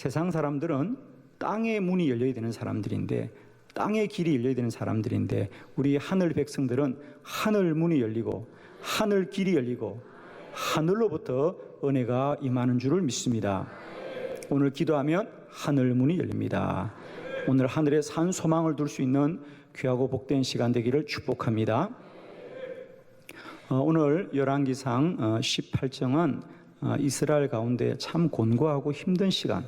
세상 사람들은 땅의 문이 열려야 되는 사람들인데, 땅의 길이 열려야 되는 사람들인데, 우리 하늘 백성들은 하늘 문이 열리고 하늘 길이 열리고 하늘로부터 은혜가 임하는 줄을 믿습니다. 오늘 기도하면 하늘 문이 열립니다. 오늘 하늘에 산 소망을 둘 수 있는 귀하고 복된 시간 되기를 축복합니다. 오늘 열왕기상 18장은 이스라엘 가운데 참 곤고하고 힘든 시간,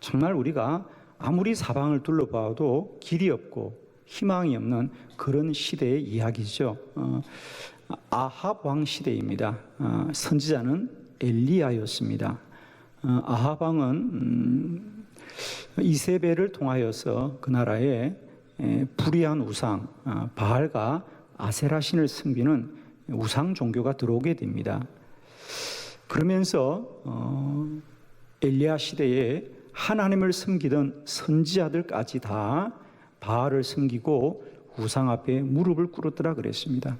정말 우리가 아무리 사방을 둘러봐도 길이 없고 희망이 없는 그런 시대의 이야기죠. 아합 왕 시대입니다. 선지자는 엘리야였습니다. 아합 왕은 이세벨을 통하여서 그 나라에 불의한 우상 바알과 아세라 신을 섬기는 우상 종교가 들어오게 됩니다. 그러면서 엘리야 시대에 하나님을 섬기던 선지자들까지 다 바알을 섬기고 우상 앞에 무릎을 꿇었더라 그랬습니다.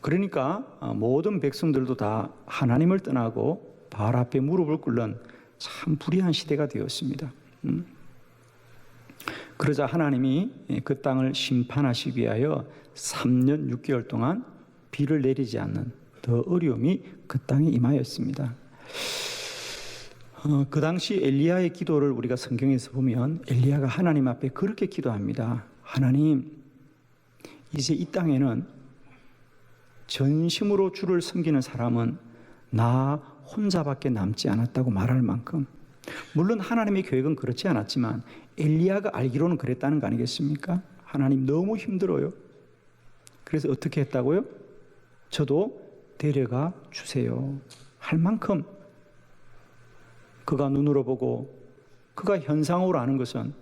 그러니까 모든 백성들도 다 하나님을 떠나고 바알 앞에 무릎을 꿇는 참 불의한 시대가 되었습니다. 그러자 하나님이 그 땅을 심판하시기 위하여 3년 6개월 동안 비를 내리지 않는 더 어려움이 그 땅에 임하였습니다. 그 당시 엘리야의 기도를 우리가 성경에서 보면 엘리야가 하나님 앞에 그렇게 기도합니다. 하나님, 이제 이 땅에는 전심으로 주를 섬기는 사람은 나 혼자밖에 남지 않았다고 말할 만큼, 물론 하나님의 계획은 그렇지 않았지만 엘리야가 알기로는 그랬다는 거 아니겠습니까? 하나님 너무 힘들어요. 그래서 어떻게 했다고요? 저도 데려가 주세요 할 만큼 그가 눈으로 보고 그가 현상으로 아는 것은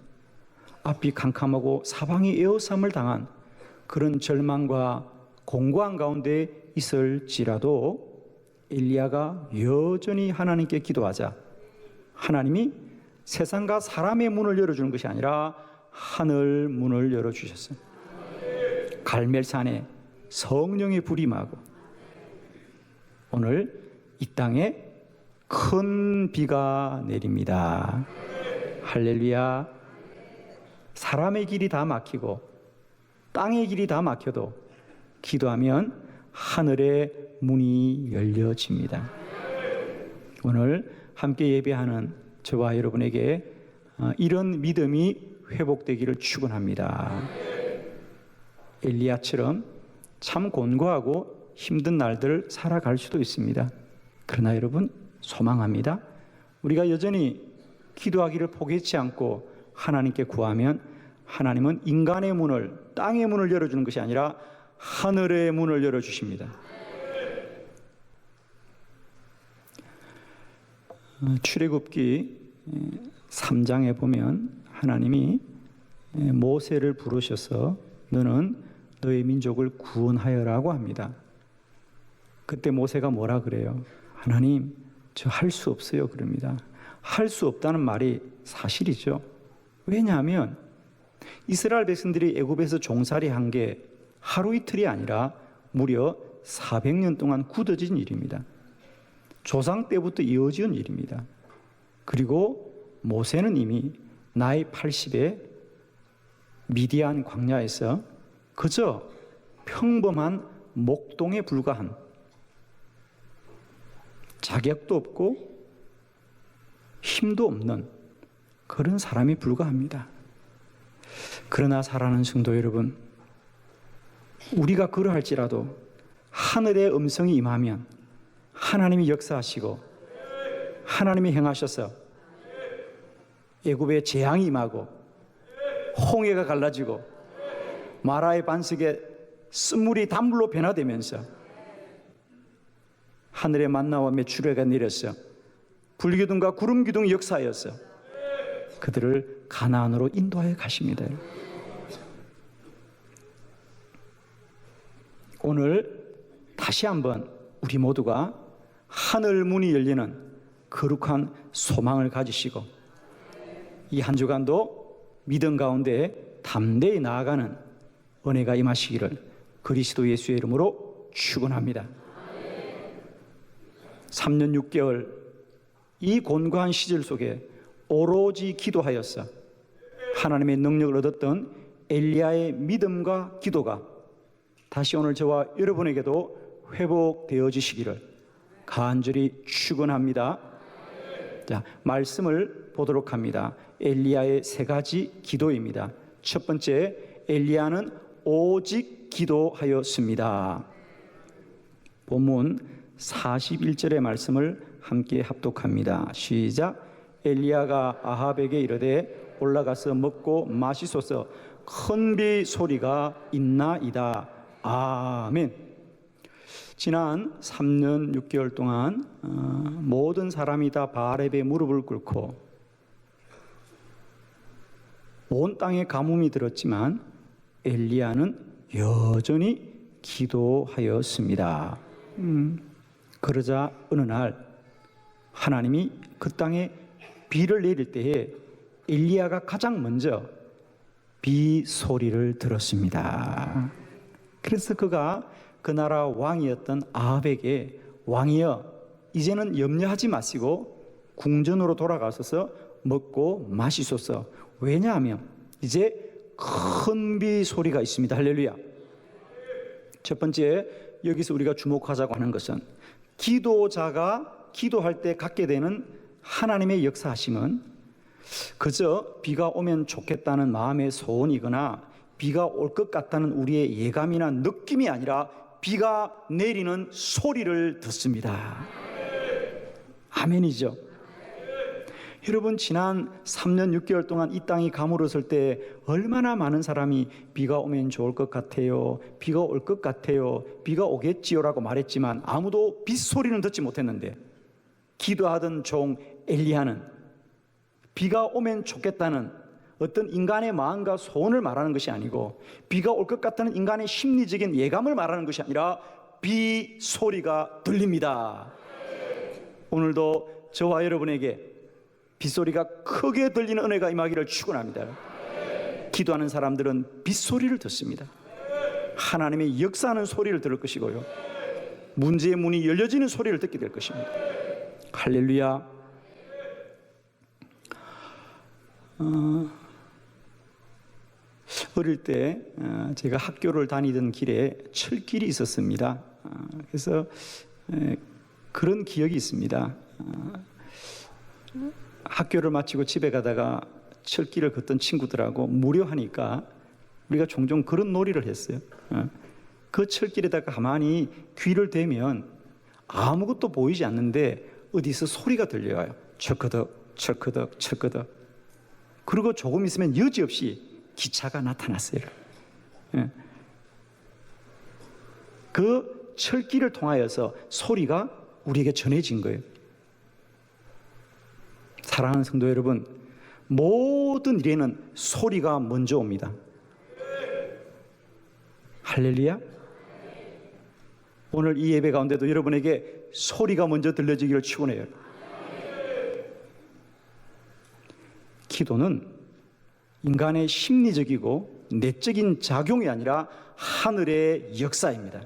앞이 캄캄하고 사방이 에워싸움을 당한 그런 절망과 공고한 가운데 있을지라도 엘리야가 여전히 하나님께 기도하자 하나님이 세상과 사람의 문을 열어주는 것이 아니라 하늘 문을 열어주셨어요. 갈멜산에 성령의 불이 임하고 오늘 이 땅에 큰 비가 내립니다. 할렐루야. 사람의 길이 다 막히고 땅의 길이 다 막혀도 기도하면 하늘의 문이 열려집니다. 오늘 함께 예배하는 저와 여러분에게 이런 믿음이 회복되기를 축원합니다. 엘리야처럼 참 곤고하고 힘든 날들을 살아갈 수도 있습니다. 그러나 여러분 소망합니다. 우리가 여전히 기도하기를 포기하지 않고 하나님께 구하면 하나님은 인간의 문을, 땅의 문을 열어주는 것이 아니라 하늘의 문을 열어주십니다. 출애굽기 3장에 보면 하나님이 모세를 부르셔서 너는 너의 민족을 구원하여라고 합니다. 그때 모세가 뭐라 그래요? 하나님, 저 할 수 없어요 그럽니다. 할 수 없다는 말이 사실이죠. 왜냐하면 이스라엘 백성들이 애굽에서 종살이한 게 하루 이틀이 아니라 무려 400년 동안 굳어진 일입니다. 조상 때부터 이어진 일입니다. 그리고 모세는 이미 나이 80에 미디안 광야에서 그저 평범한 목동에 불과한 자격도 없고 힘도 없는 그런 사람이 불과합니다. 그러나 사랑하는 성도 여러분, 우리가 그러할지라도 하늘의 음성이 임하면 하나님이 역사하시고 하나님이 행하셔서 애굽의 재앙이 임하고 홍해가 갈라지고 마라의 반석에 쓴물이 단물로 변화되면서 하늘의 만나와 메추라기가 내려서 불기둥과 구름기둥이 역사하여서 그들을 가나안으로 인도하여 가십니다. 오늘 다시 한번 우리 모두가 하늘 문이 열리는 거룩한 소망을 가지시고 이 한 주간도 믿음 가운데 담대히 나아가는 은혜가 임하시기를 그리스도 예수의 이름으로 축원합니다. 3년 6개월 이 곤고한 시절 속에 오로지 기도하였어 하나님의 능력을 얻었던 엘리야의 믿음과 기도가 다시 오늘 저와 여러분에게도 회복되어지시기를 간절히 축원합니다. 자, 말씀을 보도록 합니다. 엘리야의 세 가지 기도입니다. 첫 번째, 엘리야는 오직 기도하였습니다. 본문 41절의 말씀을 함께 합독합니다. 시작. 엘리야가 아합에게 이르되 올라가서 먹고 마시소서 큰 비 소리가 있나이다. 아멘. 지난 3년 6개월 동안 모든 사람이 다 바알에 무릎을 꿇고 온 땅에 가뭄이 들었지만 엘리야는 여전히 기도하였습니다. 그러자 어느 날 하나님이 그 땅에 비를 내릴 때에 엘리야가 가장 먼저 비 소리를 들었습니다. 그래서 그가 그 나라 왕이었던 아합에게 왕이여 이제는 염려하지 마시고 궁전으로 돌아가셔서 먹고 마시소서. 왜냐하면 이제 큰 비 소리가 있습니다. 할렐루야. 첫 번째 여기서 우리가 주목하자고 하는 것은 기도자가 기도할 때 갖게 되는 하나님의 역사하심은 그저 비가 오면 좋겠다는 마음의 소원이거나 비가 올 것 같다는 우리의 예감이나 느낌이 아니라 비가 내리는 소리를 듣습니다. 아멘이죠. 여러분 지난 3년 6개월 동안 이 땅이 가물었을 때 얼마나 많은 사람이 비가 오면 좋을 것 같아요, 비가 올 것 같아요, 비가 오겠지요라고 말했지만 아무도 빗소리는 듣지 못했는데 기도하던 종 엘리야는 비가 오면 좋겠다는 어떤 인간의 마음과 소원을 말하는 것이 아니고 비가 올 것 같다는 인간의 심리적인 예감을 말하는 것이 아니라 비 소리가 들립니다. 오늘도 저와 여러분에게 빗소리가 크게 들리는 은혜가 임하기를 축원합니다. 기도하는 사람들은 빗소리를 듣습니다. 하나님의 역사하는 소리를 들을 것이고요, 문제의 문이 열려지는 소리를 듣게 될 것입니다. 할렐루야. 어릴 때 제가 학교를 다니던 길에 철길이 있었습니다. 그래서 그런 기억이 있습니다. 학교를 마치고 집에 가다가 철길을 걷던 친구들하고 무료하니까 우리가 종종 그런 놀이를 했어요. 그 철길에다가 가만히 귀를 대면 아무것도 보이지 않는데 어디서 소리가 들려와요. 철커덕 철커덕 철커덕. 그리고 조금 있으면 여지없이 기차가 나타났어요. 그 철길을 통하여서 소리가 우리에게 전해진 거예요. 사랑하는 성도 여러분, 모든 일에는 소리가 먼저 옵니다. 할렐루야. 오늘 이 예배 가운데도 여러분에게 소리가 먼저 들려지기를 축원해요. 기도는 인간의 심리적이고 내적인 작용이 아니라 하늘의 역사입니다.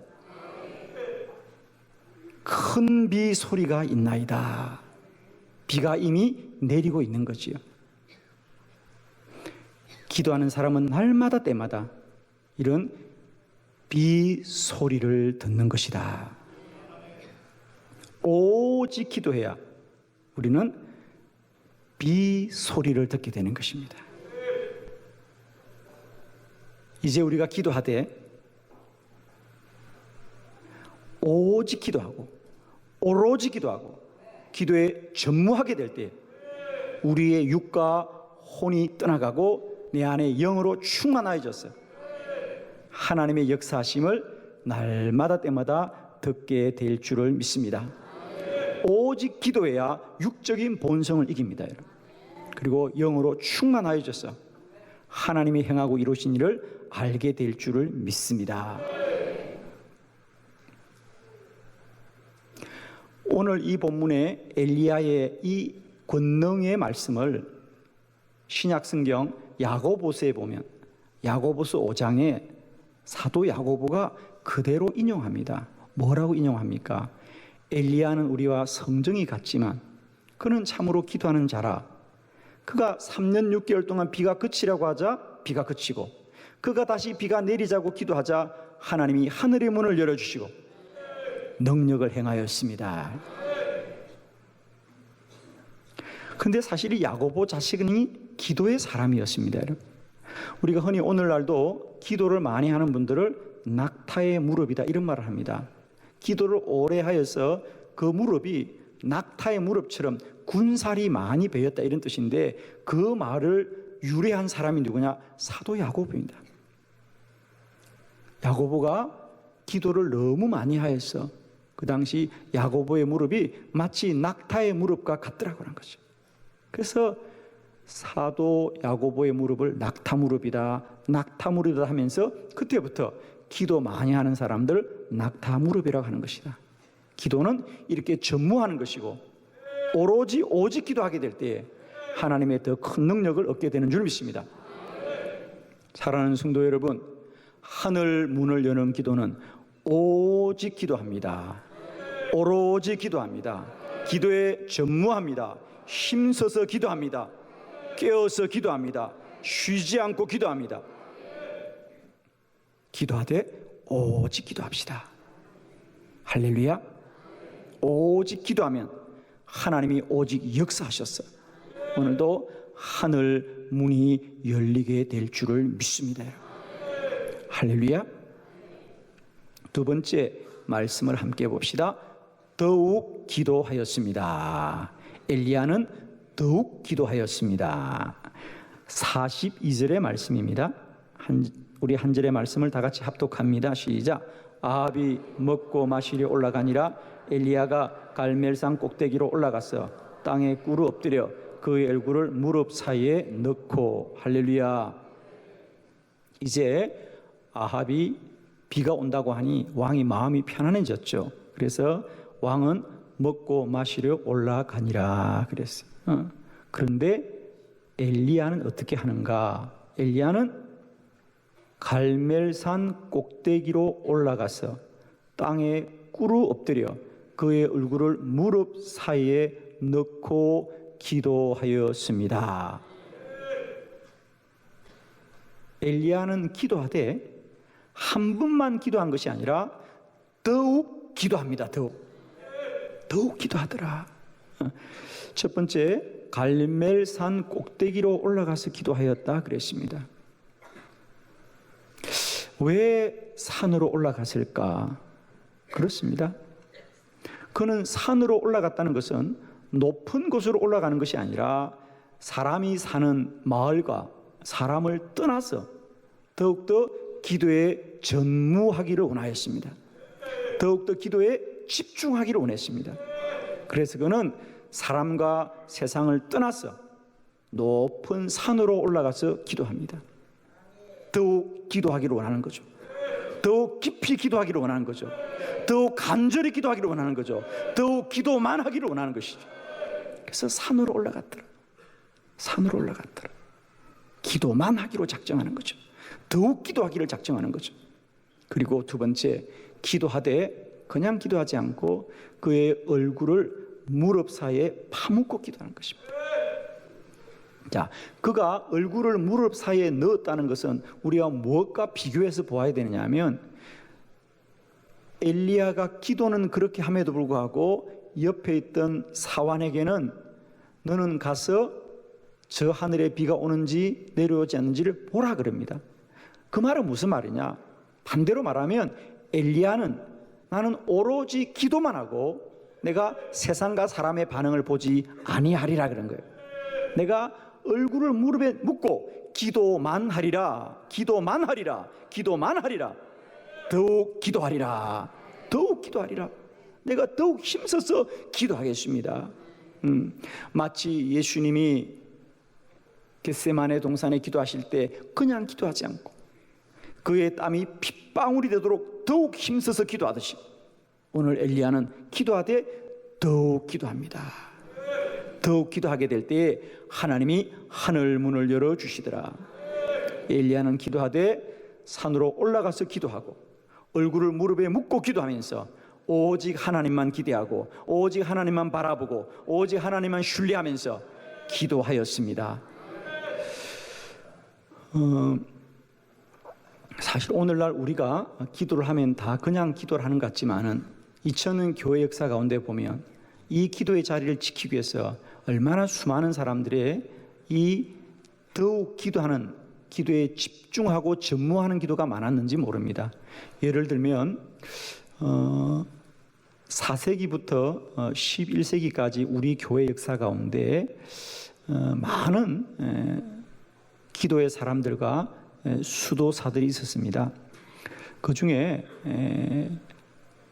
큰 비 소리가 있나이다. 비가 이미 내리고 있는 거지요. 기도하는 사람은 날마다 때마다 이런 비 소리를 듣는 것이다. 오직 기도해야 우리는 비 소리를 듣게 되는 것입니다. 이제 우리가 기도하되 오직 기도하고 오로지 기도하고 기도에 전무하게 될 때 우리의 육과 혼이 떠나가고 내 안에 영으로 충만해졌어요. 하나님의 역사하심을 날마다 때마다 듣게 될 줄을 믿습니다. 오직 기도해야 육적인 본성을 이깁니다. 그리고 영으로 충만해져서 하나님이 행하고 이루신 일을 알게 될 줄을 믿습니다. 오늘 이 본문의 엘리야의 이 권능의 말씀을 신약성경 야고보서에 보면 야고보서 5장에 사도 야고보가 그대로 인용합니다. 뭐라고 인용합니까? 엘리야는 우리와 성정이 같지만 그는 참으로 기도하는 자라. 그가 3년 6개월 동안 비가 그치라고 하자 비가 그치고, 그가 다시 비가 내리자고 기도하자 하나님이 하늘의 문을 열어주시고 능력을 행하였습니다. 근데 사실 이 야고보 자식은 기도의 사람이었습니다. 여러분, 우리가 흔히 오늘날도 기도를 많이 하는 분들을 낙타의 무릎이다 이런 말을 합니다. 기도를 오래 하여서 그 무릎이 낙타의 무릎처럼 군살이 많이 배었다 이런 뜻인데, 그 말을 유래한 사람이 누구냐? 사도 야고보입니다. 야고보가 기도를 너무 많이 하여서 그 당시 야고보의 무릎이 마치 낙타의 무릎과 같더라고 하는 거죠. 그래서 사도 야고보의 무릎을 낙타 무릎이다, 낙타 무릎이다 하면서 그때부터 기도 많이 하는 사람들 낙타 무릎이라고 하는 것이다. 기도는 이렇게 전무하는 것이고 오직 기도하게 될 때에 하나님의 더 큰 능력을 얻게 되는 줄 믿습니다. 사랑하는 성도 여러분, 하늘 문을 여는 기도는 오직 기도합니다. 오로지 기도합니다. 기도에 전무합니다. 힘써서 기도합니다. 깨어서 기도합니다. 쉬지 않고 기도합니다. 기도하되 오직 기도합시다. 할렐루야. 오직 기도하면 하나님이 오직 역사하셨어요. 오늘도 하늘 문이 열리게 될 줄을 믿습니다. 할렐루야. 두 번째 말씀을 함께 봅시다. 더욱 기도하였습니다. 엘리야는 더욱 기도하였습니다. 42절의 말씀입니다. 우리 한 절의 말씀을 다 같이 합독합니다. 시작. 아합이 먹고 마시려 올라가니라. 엘리야가 갈멜산 꼭대기로 올라가서 땅에 꿇어 엎드려 그의 얼굴을 무릎 사이에 넣고. 할렐루야. 이제 아합이 비가 온다고 하니 왕이 마음이 편안해졌죠. 그래서 왕은 먹고 마시려 올라가니라 그랬어요. 그런데 엘리야는 어떻게 하는가? 엘리야는 갈멜산 꼭대기로 올라가서 땅에 꿇어 엎드려 그의 얼굴을 무릎 사이에 넣고 기도하였습니다. 엘리야는 기도하되 한 번만 기도한 것이 아니라 더욱 기도합니다. 더욱 기도하더라. 첫 번째, 갈멜산 꼭대기로 올라가서 기도하였다 그랬습니다. 왜 산으로 올라갔을까? 그렇습니다. 그는 산으로 올라갔다는 것은 높은 곳으로 올라가는 것이 아니라 사람이 사는 마을과 사람을 떠나서 더욱더 기도에 전무하기를 원하였습니다. 더욱더 기도에 집중하기를 원했습니다. 그래서 그는 사람과 세상을 떠나서 높은 산으로 올라가서 기도합니다. 더욱 기도하기를 원하는 거죠. 더욱 깊이 기도하기를 원하는 거죠. 더욱 간절히 기도하기를 원하는 거죠. 더욱 기도만 하기를 원하는 것이죠. 그래서 산으로 올라갔더라. 산으로 올라갔더라. 기도만 하기로 작정하는 거죠. 더욱 기도하기를 작정하는 거죠. 그리고 두 번째, 기도하되 그냥 기도하지 않고 그의 얼굴을 무릎 사이에 파묻고 기도하는 것입니다. 자, 그가 얼굴을 무릎 사이에 넣었다는 것은 우리가 무엇과 비교해서 보아야 되느냐 하면, 엘리야가 기도는 그렇게 함에도 불구하고 옆에 있던 사환에게는 너는 가서 저 하늘에 비가 오는지 내려오지 않는지를 보라 그럽니다. 그 말은 무슨 말이냐? 반대로 말하면 엘리야는 나는 오로지 기도만 하고 내가 세상과 사람의 반응을 보지 아니하리라 그런 거예요. 내가 얼굴을 무릎에 묻고 기도만 하리라, 기도만 하리라, 기도만 하리라. 더욱 기도하리라, 더욱 기도하리라. 내가 더욱 힘써서 기도하겠습니다. 마치 예수님이 겟세마네 동산에 기도하실 때 그냥 기도하지 않고 그의 땀이 핏방울이 되도록 더욱 힘써서 기도하듯이 오늘 엘리야는 기도하되 더욱 기도합니다. 더욱 기도하게 될 때에 하나님이 하늘 문을 열어주시더라. 엘리야는 기도하되 산으로 올라가서 기도하고 얼굴을 무릎에 묻고 기도하면서 오직 하나님만 기대하고 오직 하나님만 바라보고 오직 하나님만 신뢰하면서 기도하였습니다. 사실 오늘날 우리가 기도를 하면 다 그냥 기도를 하는 것 같지만은 2000년 교회 역사 가운데 보면 이 기도의 자리를 지키기 위해서 얼마나 수많은 사람들의 이 더욱 기도하는, 기도에 집중하고 전무하는 기도가 많았는지 모릅니다. 예를 들면 4세기부터 11세기까지 우리 교회 역사 가운데 많은 기도의 사람들과 수도사들이 있었습니다. 그 중에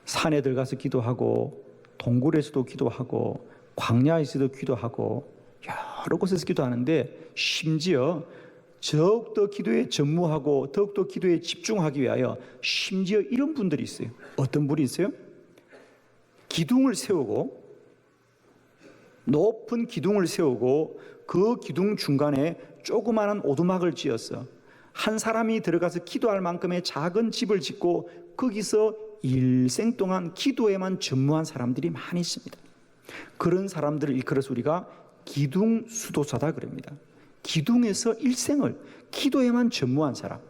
산에 들어가서 기도하고 동굴에서도 기도하고 광야에서도 기도하고 여러 곳에서 기도하는데, 심지어 더욱더 기도에 전무하고 더욱더 기도에 집중하기 위하여 심지어 이런 분들이 있어요. 어떤 분이 있어요? 기둥을 세우고, 높은 기둥을 세우고 그 기둥 중간에 조그마한 오두막을 지어서 한 사람이 들어가서 기도할 만큼의 작은 집을 짓고 거기서 일생 동안 기도에만 전무한 사람들이 많이 있습니다. 그런 사람들을 일컬어서 우리가 기둥 수도사다 그럽니다. 기둥에서 일생을 기도에만 전무한 사람.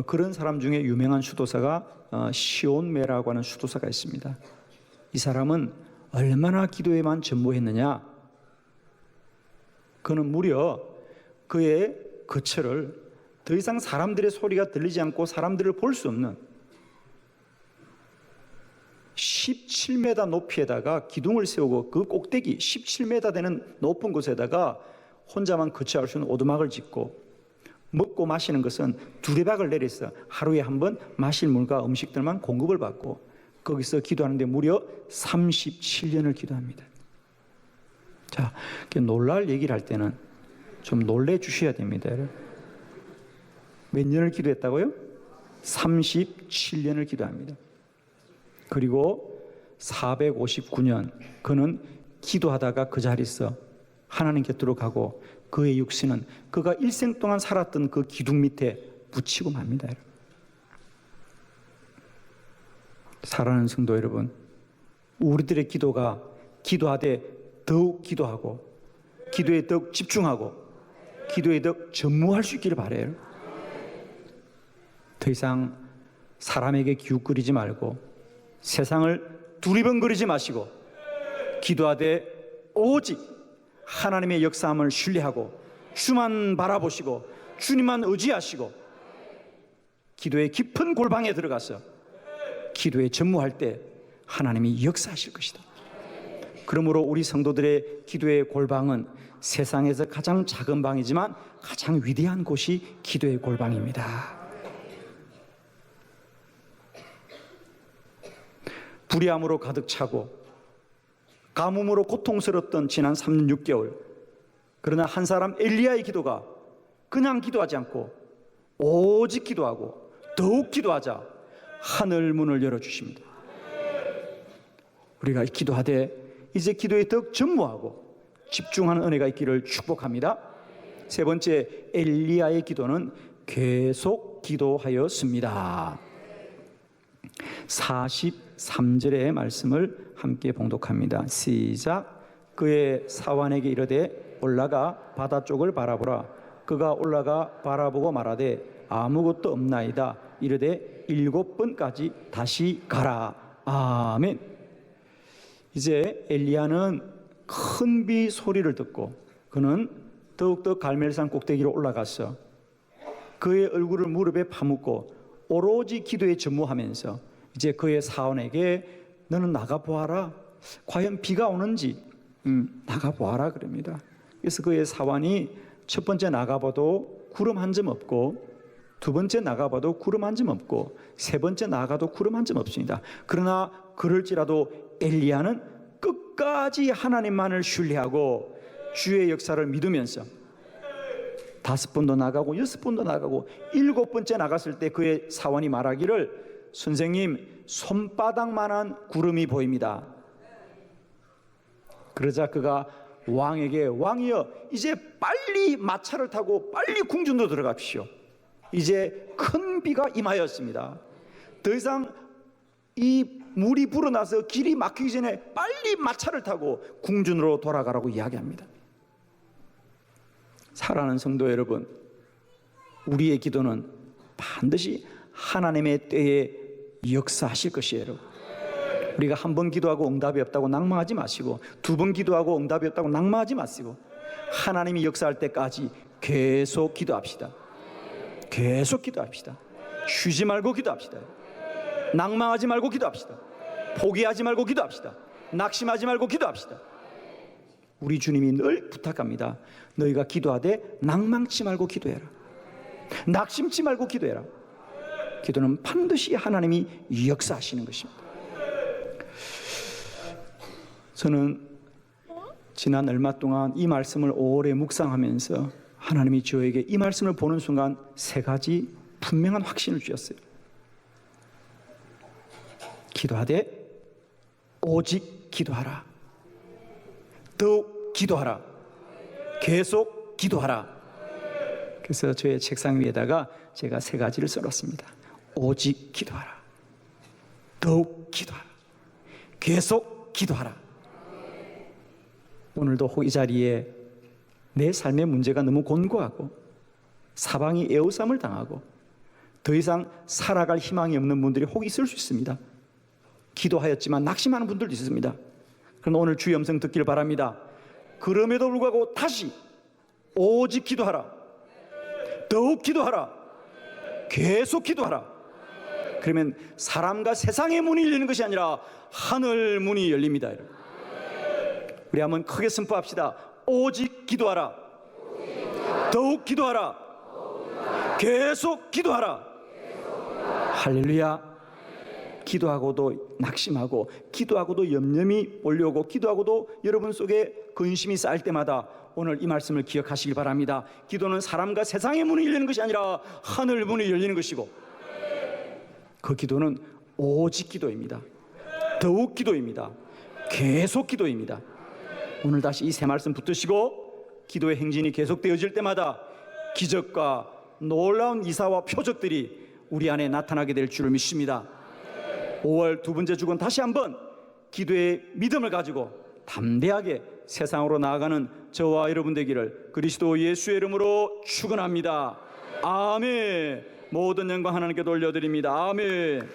그런 사람 중에 유명한 수도사가 시온메라고 하는 수도사가 있습니다. 이 사람은 얼마나 기도에만 전무했느냐? 그는 무려 그의 거처를 더 이상 사람들의 소리가 들리지 않고 사람들을 볼 수 없는 17m 높이에다가 기둥을 세우고 그 꼭대기 17m 되는 높은 곳에다가 혼자만 거처할 수 있는 오두막을 짓고, 먹고 마시는 것은 두레박을 내려서 하루에 한 번 마실 물과 음식들만 공급을 받고 거기서 기도하는데 무려 37년을 기도합니다. 자, 놀랄 얘기를 할 때는 좀 놀래 주셔야 됩니다. 몇 년을 기도했다고요? 37년을 기도합니다. 그리고 459년 그는 기도하다가 그 자리에서 하나님 곁으로 가고 그의 육신은 그가 일생 동안 살았던 그 기둥 밑에 묻히고 맙니다. 사랑하는 성도 여러분, 우리들의 기도가 기도하되 더욱 기도하고 기도에 더욱 집중하고 기도에 더욱 전무할 수 있기를 바라요. 더 이상 사람에게 기웃거리지 말고 세상을 두리번거리지 마시고 기도하되 오직 하나님의 역사함을 신뢰하고 주만 바라보시고 주님만 의지하시고 기도의 깊은 골방에 들어가서 기도에 전무할 때 하나님이 역사하실 것이다. 그러므로 우리 성도들의 기도의 골방은 세상에서 가장 작은 방이지만 가장 위대한 곳이 기도의 골방입니다. 불의함으로 가득 차고 가뭄으로 고통스러웠던 지난 3년 6개월, 그러나 한 사람 엘리야의 기도가 그냥 기도하지 않고 오직 기도하고 더욱 기도하자 하늘 문을 열어주십니다. 우리가 기도하되 이제 기도에 더욱 전무하고 집중하는 은혜가 있기를 축복합니다. 세 번째, 엘리야의 기도는 계속 기도하였습니다. 43절의 말씀을 함께 봉독합니다. 시작. 그의 사환에게 이르되 올라가 바다 쪽을 바라보라. 그가 올라가 바라보고 말하되 아무것도 없나이다. 이르되 7번까지 다시 가라. 아멘. 이제 엘리야는 큰 비 소리를 듣고 그는 더욱더 갈멜산 꼭대기로 올라가서 그의 얼굴을 무릎에 파묻고 오로지 기도에 전무하면서 이제 그의 사원에게 너는 나가보아라. 과연 비가 오는지 나가보아라 그럽니다. 그래서 그의 사원이 첫 번째 나가봐도 구름 한 점 없고, 두 번째 나가봐도 구름 한 점 없고, 세 번째 나가도 구름 한 점 없습니다. 그러나 그럴지라도 엘리야는 끝까지 하나님만을 신뢰하고 주의 역사를 믿으면서 5번도 나가고 6번도 나가고 7번째 나갔을 때 그의 사원이 말하기를 선생님 손바닥만한 구름이 보입니다. 그러자 그가 왕에게 왕이여 이제 빨리 마차를 타고 빨리 궁전으로 들어갑시오. 이제 큰 비가 임하였습니다. 더 이상 이 물이 불어나서 길이 막히기 전에 빨리 마차를 타고 궁전으로 돌아가라고 이야기합니다. 사랑하는 성도 여러분, 우리의 기도는 반드시 하나님의 때에 역사하실 것이에요. 여러분, 우리가 한 번 기도하고 응답이 없다고 낭망하지 마시고, 두 번 기도하고 응답이 없다고 낭망하지 마시고, 하나님이 역사할 때까지 계속 기도합시다. 계속 기도합시다. 쉬지 말고 기도합시다. 낭망하지 말고 기도합시다. 포기하지 말고 기도합시다. 낙심하지 말고 기도합시다. 우리 주님이 늘 부탁합니다. 너희가 기도하되 낭망치 말고 기도해라. 낙심치 말고 기도해라. 기도는 반드시 하나님이 역사하시는 것입니다. 저는 지난 얼마 동안 이 말씀을 오래 묵상하면서 하나님이 저에게 이 말씀을 보는 순간 세 가지 분명한 확신을 주셨어요. 기도하되 오직 기도하라. 더욱 기도하라. 계속 기도하라. 그래서 저의 책상 위에다가 제가 세 가지를 써놨습니다. 오직 기도하라. 더욱 기도하라. 계속 기도하라. 오늘도 이 자리에 내 삶의 문제가 너무 곤고하고 사방이 애워싸움을 당하고 더 이상 살아갈 희망이 없는 분들이 혹 있을 수 있습니다. 기도하였지만 낙심하는 분들도 있습니다. 그러나 오늘 주의 음성 듣기를 바랍니다. 그럼에도 불구하고 다시 오직 기도하라. 더욱 기도하라. 계속 기도하라. 그러면 사람과 세상의 문이 열리는 것이 아니라 하늘 문이 열립니다. 여러분, 우리 한번 크게 선포합시다. 오직 기도하라. 더욱 기도하라. 계속 기도하라. 할렐루야. 기도하고도 낙심하고, 기도하고도 염려이 몰려오고, 기도하고도 여러분 속에 근심이 쌓일 때마다 오늘 이 말씀을 기억하시길 바랍니다. 기도는 사람과 세상의 문이 열리는 것이 아니라 하늘 문이 열리는 것이고, 그 기도는 오직 기도입니다. 더욱 기도입니다. 계속 기도입니다. 오늘 다시 이 세 말씀 붙드시고 기도의 행진이 계속되어질 때마다 기적과 놀라운 이사와 표적들이 우리 안에 나타나게 될 줄을 믿습니다. 5월 두 번째 주간 다시 한번 기도의 믿음을 가지고 담대하게 세상으로 나아가는 저와 여러분 되기를 그리스도 예수의 이름으로 축원합니다. 아멘. 모든 영광 하나님께 돌려드립니다. 아멘.